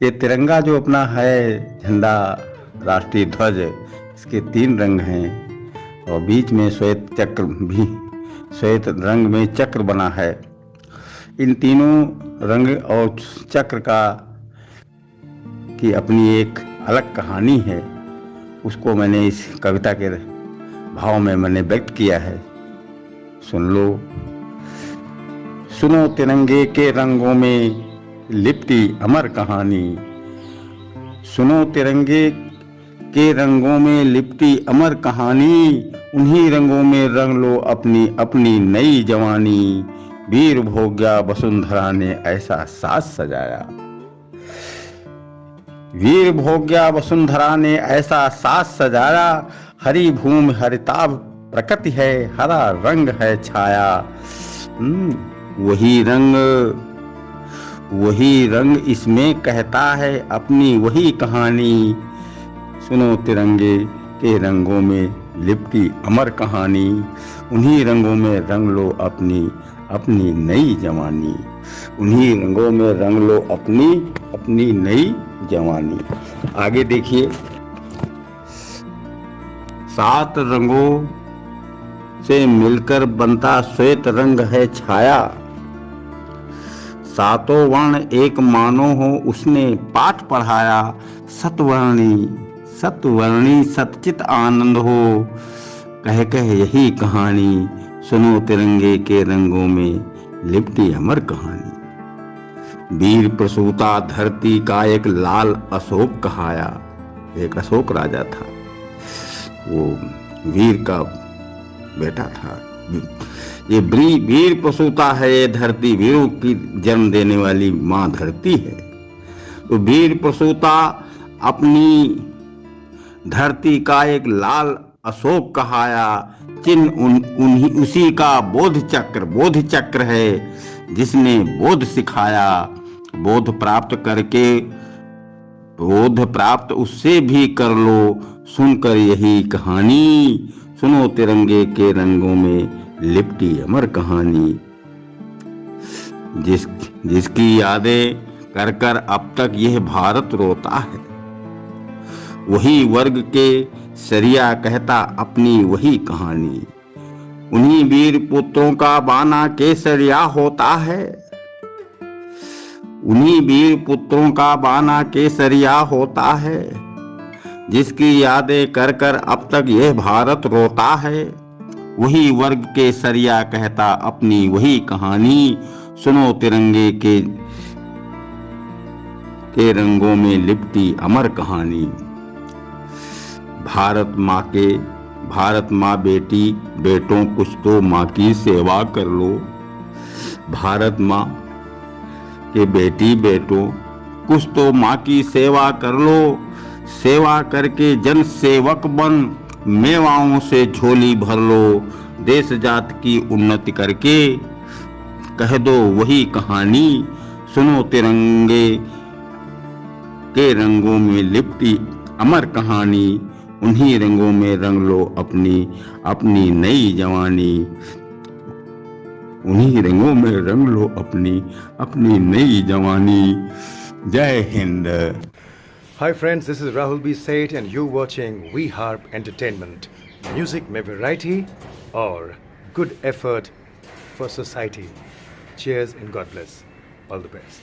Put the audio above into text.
ये तिरंगा जो अपना है झंडा, राष्ट्रीय ध्वज, इसके 3 रंग हैं और बीच में श्वेत चक्र भी, श्वेत रंग में चक्र बना है। इन तीनों रंग और चक्र की अपनी एक अलग कहानी है। उसको मैंने इस कविता के भाव में मैंने व्यक्त किया है। सुन लो। सुनो तिरंगे के रंगों में लिपटी अमर कहानी, सुनो तिरंगे के रंगों में लिपटी अमर कहानी, उन्हीं रंगों में रंग लो अपनी अपनी नई जवानी। वीर भोग्या वसुंधरा ने ऐसा साज सजाया, वीर भोग्या वसुंधरा ने ऐसा साज सजाया। हरी भूमि हरिताभ प्रकृति है, हरा रंग है छाया। वही रंग इसमें कहता है अपनी वही कहानी। सुनो तिरंगे के रंगों में लिपटी अमर कहानी, उन्हीं रंगों में रंग लो अपनी अपनी नई जवानी। उन्हीं रंगों में रंग लो अपनी अपनी नई जवानी। आगे देखिए। 7 रंगों से मिलकर बनता श्वेत रंग है छाया। 7 वर्ण एक मानो हो उसने पाठ पढ़ाया। सतवर्णी सतचित आनंद हो, कह कह यही कहानी। सुनो तिरंगे के रंगों में लिपटी अमर कहानी। वीर प्रसूता धरती का एक लाल अशोक कहाया। एक अशोक राजा था, वो वीर का बेटा था। ये वीर प्रसूता है ये धरती, वीरों की जन्म देने वाली माँ धरती है। तो वीर प्रसूता अपनी धरती का एक लाल अशोक कहाया। चिन्ह उसी का बोध चक्र है, जिसने बोध सिखाया। बोध प्राप्त उससे भी कर लो, सुनकर यही कहानी। सुनो तिरंगे के रंगों में लिपटी अमर कहानी। जिसकी यादें कर कर अब तक यह भारत रोता है, वही वर्ग के सरिया कहता अपनी वही कहानी। उन्हीं वीर पुत्रों का बाना केसरिया होता है, उन्हीं वीर पुत्रों का बाना केसरिया होता है। जिसकी यादें कर कर अब तक यह भारत रोता है, वही वर्ग के सरिया कहता अपनी वही कहानी। सुनो तिरंगे के रंगों में लिपटी अमर कहानी। भारत माँ बेटी बेटों कुछ तो माँ की सेवा कर लो। भारत माँ के बेटी बेटों कुछ तो माँ की सेवा कर लो। सेवा करके जन सेवक बन, मेवाओं से झोली भर लो। देश जात की उन्नति करके कह दो वही कहानी। सुनो तिरंगे के रंगों में लिपटी अमर कहानी, उन्हीं रंगों में रंग लो अपनी अपनी नई जवानी। उन्हीं रंगों में रंग लो अपनी अपनी नई जवानी। जय Hind. Hi friends, this is Rahul B. Seth and you're watching We Harp Entertainment. Music में variety और good effort for society. Cheers and God bless. All the best.